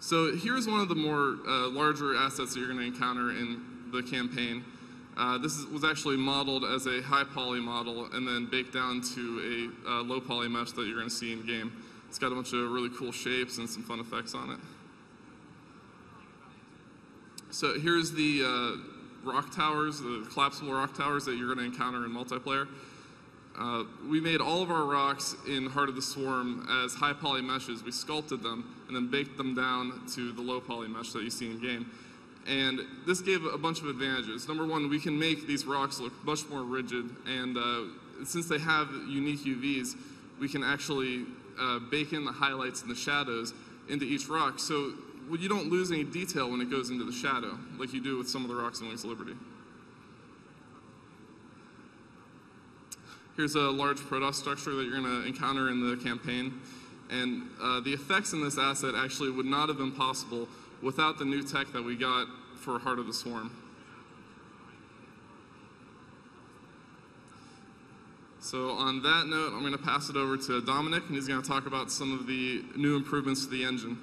So here's one of the more larger assets that you're going to encounter in the campaign. This was actually modeled as a high poly model and then baked down to a low poly mesh that you're going to see in game. It's got a bunch of really cool shapes and some fun effects on it. So here's the rock towers, the collapsible rock towers that you're going to encounter in multiplayer. We made all of our rocks in Heart of the Swarm as high poly meshes. We sculpted them and then baked them down to the low poly mesh that you see in game. And this gave a bunch of advantages. Number one, we can make these rocks look much more rigid, and since they have unique UVs, we can actually bake in the highlights and the shadows into each rock, so you don't lose any detail when it goes into the shadow, like you do with some of the rocks in Wings of Liberty. Here's a large Protoss structure that you're going to encounter in the campaign, and the effects in this asset actually would not have been possible without the new tech that we got for Heart of the Swarm. So on that note, I'm going to pass it over to Dominic, and he's going to talk about some of the new improvements to the engine.